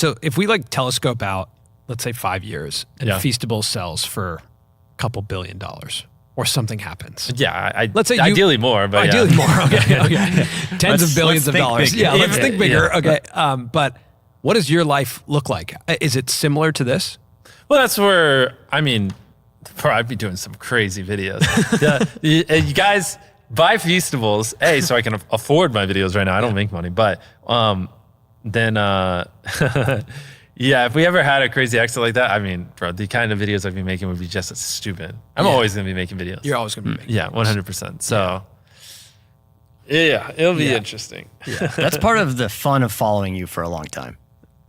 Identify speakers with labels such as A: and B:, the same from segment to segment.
A: So if we like telescope out, let's say 5 years, and Feastable sells for a couple $1 billion, or something happens.
B: Yeah, let's say ideally more, but
A: ideally more. Okay. Tens of billions of dollars.
C: Bigger.
A: Yeah, let's think bigger. Okay. But what does your life look like? Is it similar to this?
B: Well, that's where, I mean, I'd be doing some crazy videos. You guys buy Feastables, so I can afford my videos right now. I don't make money, but then, if we ever had a crazy exit like that, I mean, bro, the kind of videos I'd be making would be just as stupid. I'm always going to be making videos.
A: You're always going to be making videos.
B: 100%. So, it'll be interesting.
C: Yeah. That's part of the fun of following you for a long time,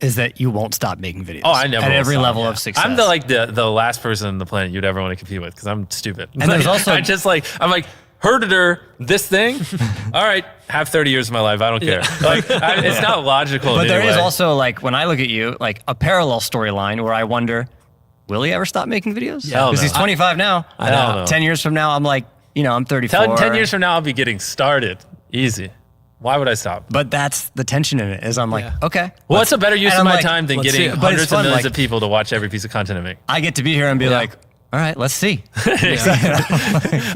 C: is that you won't stop making videos.
B: Oh, I never
C: at
B: will
C: every
B: stop,
C: level of success.
B: I'm the last person on the planet you'd ever want to compete with because I'm stupid.
C: And there's also
B: I'm like, herded this thing. All right, have 30 years of my life. I don't care. It's not logical.
C: But there is also, like, when I look at you, like a parallel storyline where I wonder, will he ever stop making videos?
B: Yeah,
C: because he's 25 now.
B: I know.
C: 10 years from now, I'm like, I'm 34.
B: 10 years from now, I'll be getting started. Easy. Why would I stop?
C: But that's the tension in it. Is I'm like, okay.
B: Well, what's a better use of my time than getting hundreds of millions
C: like,
B: of people to watch every piece of content I make?
C: I get to be here and be like, all right, let's see.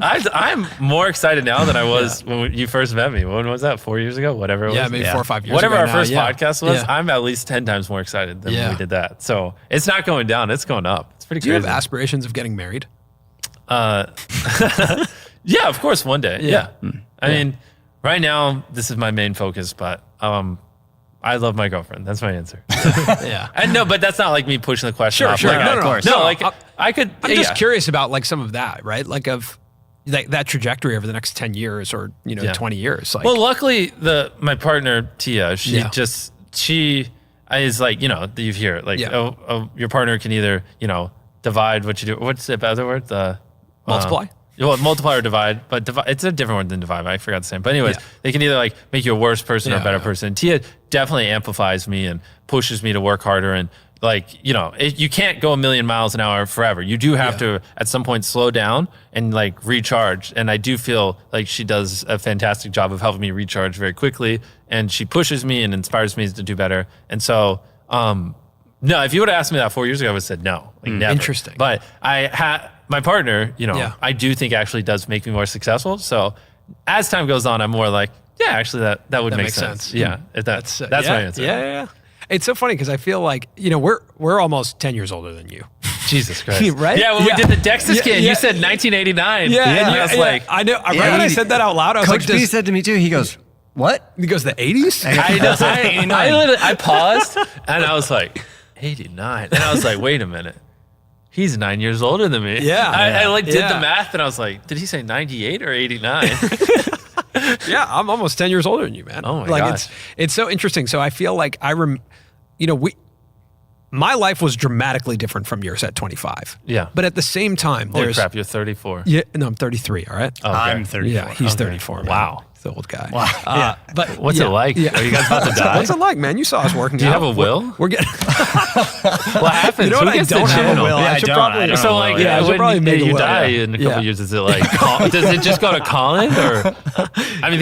B: I'm more excited now than I was when you first met me. When was that? 4 years ago? Whatever it was.
A: Yeah, maybe 4 or 5 years
B: Whatever
A: ago
B: our first
A: now,
B: podcast was, I'm at least 10 times more excited than when we did that. So it's not going down. It's going up. It's pretty crazy.
A: Do you have aspirations of getting married?
B: Yeah, of course, one day. Yeah. I mean, right now, this is my main focus, but I love my girlfriend. That's my answer. And no, but that's not like me pushing the question off.
A: Sure.
B: Like,
A: No,
C: of course.
B: No, like I could.
A: I'm just curious about like some of that, right? Like of like that trajectory over the next 10 years or 20 years. Like,
B: well, luckily, my partner Tia, she is like, you hear it, like your partner can either divide what you do. What's the other word?
A: multiply.
B: Well, multiply or divide, but it's a different word than divide. I forgot the same. But anyways, they can either like make you a worse person or a better person. Tia definitely amplifies me and pushes me to work harder. And like, you can't go a million miles an hour forever. You do have to at some point slow down and like recharge. And I do feel like she does a fantastic job of helping me recharge very quickly. And she pushes me and inspires me to do better. And so, no, if you would have asked me that 4 years ago, I would have said no. Like never.
A: Interesting.
B: But my partner, I do think actually does make me more successful. So as time goes on, I'm more like, actually that would make sense. Yeah, that's my answer.
A: Yeah. It's so funny because I feel like, we're almost 10 years older than you.
B: Jesus Christ.
A: Right?
B: Yeah, when we did the DEXA scan, you said 1989.
A: Yeah.
B: And I was like,
A: I know. Right when I said that out loud, I was
C: Coach
A: like,
C: B said to me too, he goes, what?
A: He goes, the 80s?
B: I paused and I was like, 89. And I was like, wait a minute. He's 9 years older than me.
A: Yeah.
B: I did the math and I was like, did he say 98 or 89?
A: Yeah, I'm almost 10 years older than you, man.
B: Oh my gosh.
A: It's so interesting. So I feel like my life was dramatically different from yours at 25.
B: Yeah.
A: But at the same time,
B: Holy crap, you're 34.
A: Yeah, no, I'm 33, all right?
B: Oh, okay.
C: I'm 34.
A: Yeah, he's 34. Man.
B: Wow.
A: He's the old guy.
C: Wow.
A: But
B: What's it like?
A: Yeah.
B: Are you guys about to die?
A: What's it like, man? You saw us working out.
B: Do you have a will?
A: We're getting...
B: What happens?
A: You know what?
B: Who gets
A: I don't
B: the
A: have a
B: channel?
A: will.
C: Yeah,
A: I should
C: I
A: probably...
C: don't
B: So
C: know.
B: like,
A: I should
B: when
A: probably make a
B: you
A: will.
B: die in a couple years, is it like, does it just go to Colin? Or, I mean,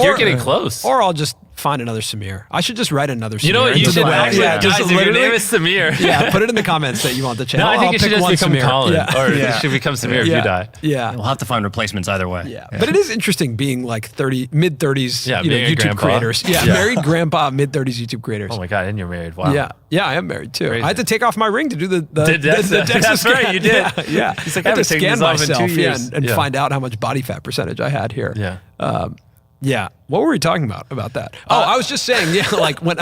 B: you're getting close.
A: Or I'll just find another Samir. I should just write another Samir.
B: You know what? You
A: into
B: should
A: the will.
B: actually,
A: just
B: guys, if your
A: literally-
B: name is Samir.
A: Yeah, put it in the comments that you want the channel.
B: No, I think
A: I'll
B: it should
A: pick
B: just
A: one
B: become
A: Samir.
B: Colin.
A: Yeah.
B: Or it should become Samir if you die.
A: Yeah.
C: We'll have to find replacements either way.
A: Yeah. But it is interesting being like mid 30s
B: being a
A: YouTube
B: grandpa.
A: creators. Yeah, married grandpa, mid 30s YouTube creators.
B: Oh my God, and you're married. Wow.
A: Yeah, I am married too.
B: Crazy.
A: I had to take off my ring to do the
B: That's
A: DEXA scan.
B: right, you did.
A: Yeah.
B: He's like,
A: I
B: I
A: had to
B: haven't taken
A: scan
B: this off in 2
A: myself
B: years.
A: and find out how much body fat percentage I had here.
B: Yeah.
A: Yeah. What were we talking about that? I was just saying, like when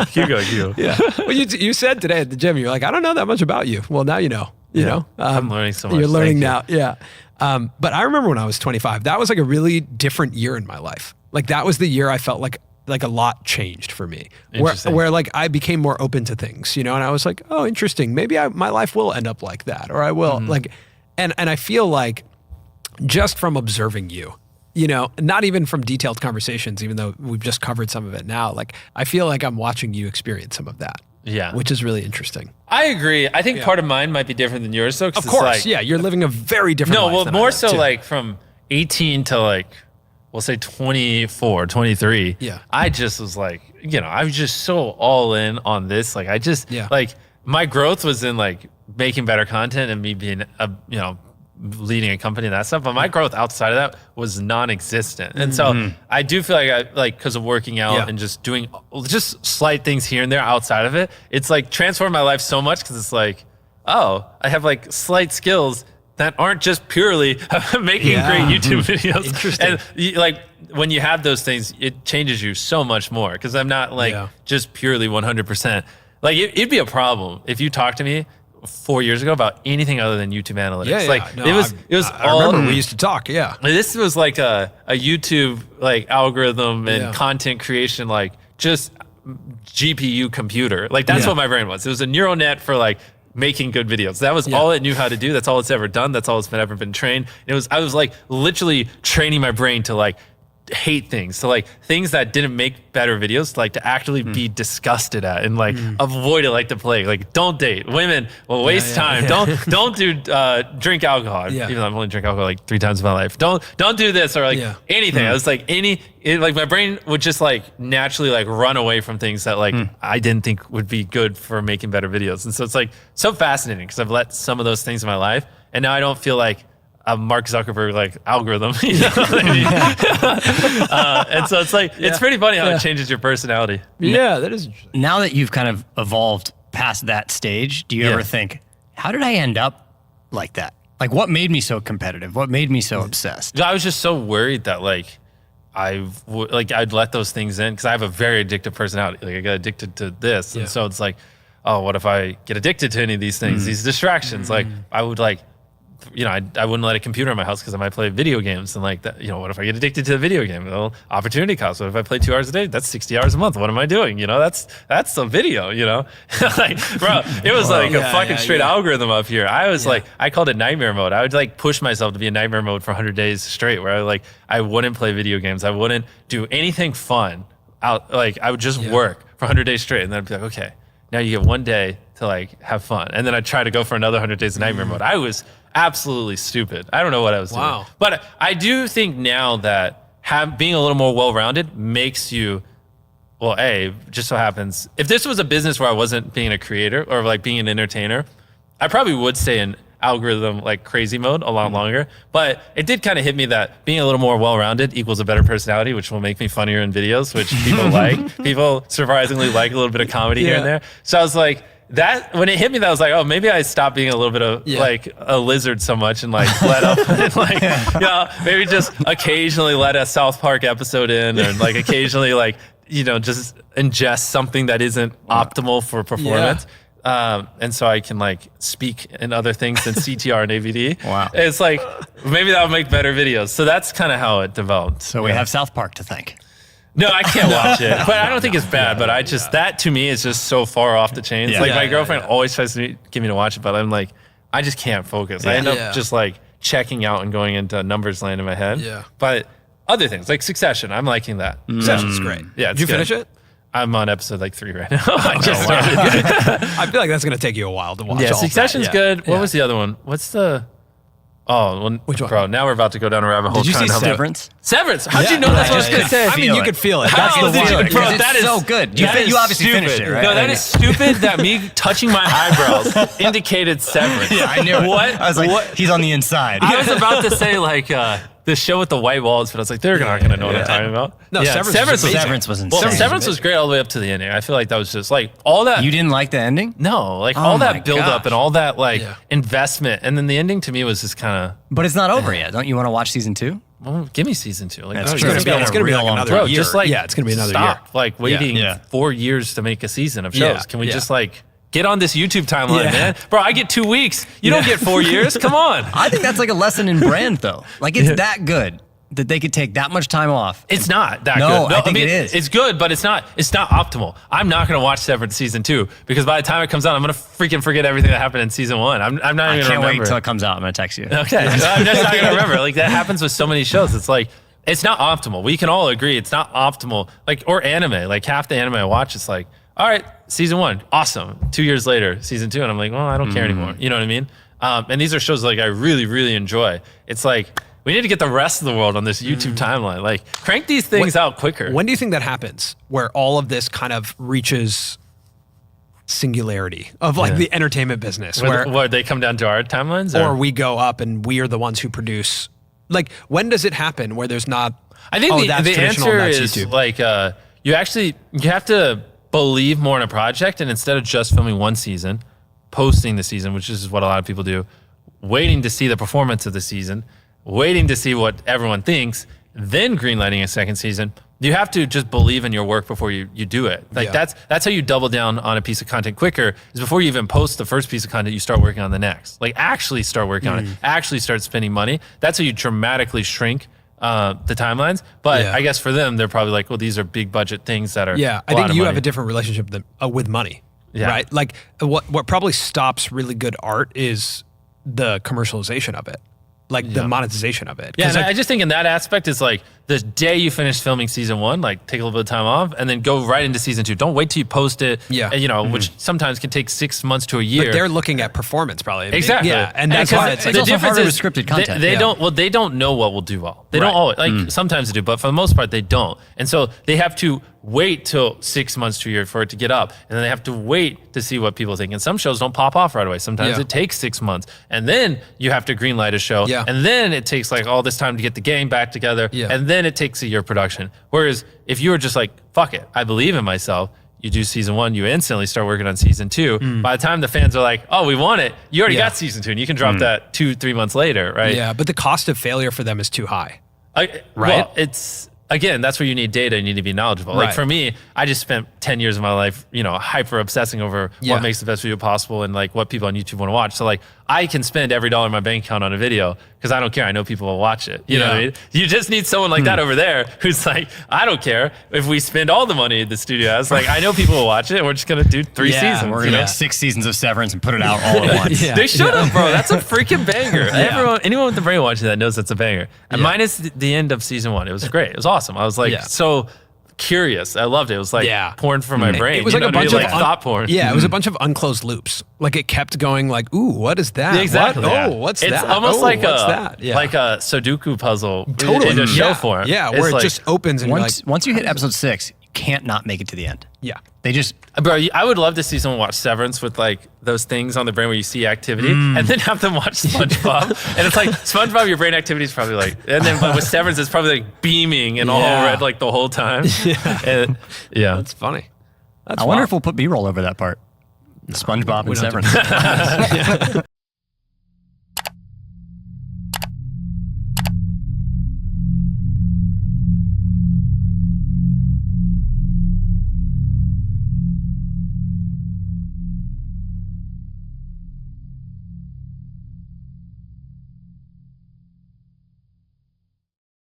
B: Hugo.
A: Yeah. Well, you said today at the gym, you're like, I don't know that much about you. Well, now you know. You know.
B: I'm learning so much.
A: You're learning
B: Thank
A: now. Yeah. But I remember when I was 25, that was like a really different year in my life. Like that was the year I felt like a lot changed for me. Where like I became more open to things, and I was like, oh, interesting. Maybe my life will end up like that, or I will like, and I feel like just from observing you, not even from detailed conversations, even though we've just covered some of it now, like I feel like I'm watching you experience some of that.
B: Yeah.
A: Which is really interesting.
B: I agree. I think part of mine might be different than yours, though.
A: Of course. You're living a very different life
B: well,
A: than
B: more
A: I am,
B: so
A: too.
B: like from 18 to like we'll say 24, 23.
A: Yeah.
B: I just was like, I was just so all in on this. Like, I just, like, my growth was in like making better content and me being, leading a company and that stuff. But my growth outside of that was non-existent. And so I do feel like because of working out and just doing just slight things here and there outside of it, it's like transformed my life so much because it's like, oh, I have like slight skills that aren't just purely making great YouTube videos.
A: Interesting.
B: And like when you have those things, it changes you so much more because I'm not like just purely 100%. Like it'd be a problem if you talked to me 4 years ago about anything other than YouTube analytics.
A: I remember we used to talk. Yeah.
B: This was like a YouTube like algorithm and content creation, like just GPU computer. Like that's what my brain was. It was a neural net for like making good videos. That was all it knew how to do. That's all it's ever done. That's all it's ever been trained. I was like literally training my brain to like hate things, to like things that didn't make better videos, to like to actually be disgusted at and like avoid it like the plague. Like don't date women, will waste time. Don't do drink alcohol. Even though I've only drank alcohol like 3 times in my life. Don't do this or like anything. I was like like my brain would just like naturally like run away from things that like I didn't think would be good for making better videos. And so it's like so fascinating because I've let some of those things in my life and now I don't feel like a Mark Zuckerberg like algorithm, and so it's like it's pretty funny how it changes your personality.
A: Yeah, that is interesting.
C: Now that you've kind of evolved past that stage, do you ever think, how did I end up like that? Like, what made me so competitive? What made me so obsessed?
B: I was just so worried that like I'd let those things in because I have a very addictive personality. Like I got addicted to this, and so it's like, oh, what if I get addicted to any of these things, these distractions? Like I would like. I wouldn't let a computer in my house because I might play video games and like that. What if I get addicted to the video game? Well, opportunity cost. What if I play 2 hours a day? That's 60 hours a month. What am I doing? That's a video. Like, bro, it was like a fucking straight algorithm up here. I was like, I called it nightmare mode. I would like push myself to be in nightmare mode for 100 days straight, where I wouldn't play video games. I wouldn't do anything fun. I would just work for 100 days straight, and then I'd be like, okay, now you get 1 day to like have fun, and then I'd try to go for another 100 days of nightmare mode. I was absolutely stupid. I don't know what I was doing. But I do think now that being a little more well-rounded makes you, well, just so happens, if this was a business where I wasn't being a creator or like being an entertainer, I probably would stay in algorithm like crazy mode a lot longer. But it did kind of hit me that being a little more well-rounded equals a better personality, which will make me funnier in videos, which people like. People surprisingly like a little bit of comedy here and there. So I was like, that when it hit me, that I was like, oh, maybe I stopped being a little bit of like a lizard so much and like let up and like, maybe just occasionally let a South Park episode in or like occasionally like, just ingest something that isn't optimal for performance. And so I can like speak in other things than CTR and AVD.
C: Wow.
B: It's like, maybe that would make better videos. So that's kind of how it developed.
C: So we have South Park to thank.
B: No, I can't watch it, but I don't think it's bad. But I just that to me is just so far off the chains. Like my girlfriend always tries to get me to watch it, but I'm like, I just can't focus. I end up just like checking out and going into numbers land in my head. Yeah. But other things like Succession, I'm liking that.
A: Succession's great.
B: Yeah.
A: Did you finish it?
B: I'm on episode like 3 right now. I just started.
A: I feel like that's gonna take you a while to watch.
B: Yeah, Succession's good. What was the other one? What's the? Oh, well,
A: which one?
B: Bro, now we're about to go down a rabbit hole.
C: Did you see Severance?
B: Severance? How'd you know that's what I was going to say?
A: I mean, you could feel it.
C: That's the one.
B: Bro, that is
C: so good. You obviously finished it, right?
B: No, that is stupid that me touching my eyebrows indicated Severance.
C: Yeah, I knew it.
B: What?
C: I was like, he's on the inside.
B: I was about to say like the show with the white walls, but I was like, they're not going to know what I'm talking about.
A: No, Severance was insane.
B: Well, Severance was great all the way up to the ending. I feel like that was just like all that.
C: You didn't like the ending?
B: No, like all that build up and all that like investment, and then the ending to me was just kind of.
C: But it's not over yet. Don't you want to watch season 2?
B: Well, give me season 2. Like,
C: it's
A: going to be like another year.
B: Just like
A: it's going to be another
B: year.
A: Stop
B: like waiting 4 years to make a season of shows. Can we just like get on this YouTube timeline, man? Bro, I get 2 weeks. You don't get 4 years. Come on.
C: I think that's like a lesson in brand, though. Like it's that good that they could take that much time off.
B: It's not that good.
C: No, I think it is.
B: It's good, but it's not optimal. I'm not going to watch Severance season 2 because by the time it comes out, I'm going to freaking forget everything that happened in season 1. I'm not even going to remember.
C: I can't wait until it comes out. I'm going to text you.
B: Okay. I'm just not going to remember. Like that happens with so many shows. It's like, it's not optimal. We can all agree it's not optimal. Like, or anime. Like half the anime I watch, it's like, all right, season 1, awesome. 2 years later, season 2, and I'm like, well, I don't care anymore. You know what I mean? And these are shows like I really, really enjoy. It's like, we need to get the rest of the world on this YouTube timeline. Like, crank these things out quicker.
A: When do you think that happens? Where all of this kind of reaches singularity of like the entertainment business,
B: where they come down to our timelines,
A: or we go up and we are the ones who produce. Like, when does it happen where there's not?
B: I think the answer is YouTube. Like you have to believe more in a project, and instead of just filming one season, posting the season, which is what a lot of people do, waiting to see the performance of the season, waiting to see what everyone thinks, then greenlighting a second season. You have to just believe in your work before you do it. Like that's how you double down on a piece of content quicker, is before you even post the first piece of content, you start working on the next. Like, actually start working on it, actually start spending money. That's how you dramatically shrink the timelines. But I guess for them, they're probably like, well, these are big budget things that are
A: I think you have a different relationship with money, right? Like, what probably stops really good art is the commercialization of it. Like the monetization of it.
B: Yeah, and
A: like,
B: I just think in that aspect, it's like the day you finish filming season 1, like take a little bit of time off and then go right into season 2. Don't wait till you post it.
A: Yeah.
B: And, which sometimes can take 6 months to a year.
A: But they're looking at performance probably.
B: Exactly.
A: Yeah, and that's why it's like,
C: the difference is scripted content.
B: They don't know what will do well. They don't always, like sometimes they do, but for the most part they don't. And so they have to wait till 6 months to a year for it to get up, and then they have to wait to see what people think. And some shows don't pop off right away. Sometimes it takes 6 months, and then you have to greenlight a show, and then it takes like all this time to get the gang back together, and then it takes a year production. Whereas if you were just like, fuck it, I believe in myself, you do season 1, you instantly start working on season 2. By the time the fans are like, oh, we want it, you already got season 2, and you can drop that 2-3 months later, right?
A: Yeah, but the cost of failure for them is too high.
B: Right? Well, again, that's where you need data and you need to be knowledgeable. Like for me, I just spent 10 years of my life, hyper obsessing over what makes the best video possible and like what people on YouTube want to watch. So like I can spend every dollar in my bank account on a video because I don't care. I know people will watch it. You know what I mean? You just need someone like that over there who's like, I don't care if we spend all the money the studio has. Like, I know people will watch it, and we're just going to do 3 seasons.
C: We're going to make 6 seasons of Severance and put it out all at once.
B: They should have, bro. That's a freaking banger. Anyone with the brain watching that knows that's a banger. And minus the end of season 1. It was great. It was awesome. I was like so curious. I loved it. It was like porn for my brain.
A: It was like a bunch of
B: thought porn.
A: Yeah, it was a bunch of unclosed loops. Like, it kept going like, ooh, what is that?
B: Exactly.
A: What? Oh, what's that?
B: It's almost like
A: what's that?
B: like a Sudoku puzzle
A: Totally.
B: in a show form.
A: Yeah, where it just opens and
C: once you hit episode 6, you can't not make it to the end.
A: Yeah.
C: They just...
B: Bro, I would love to see someone watch Severance with like those things on the brain where you see activity and then have them watch SpongeBob. And it's like, SpongeBob, your brain activity is probably like, and then but with Severance, it's probably like beaming and all red like the whole time. And,
A: That's funny.
C: I wonder if we'll put B-roll over that part. SpongeBob and Severance.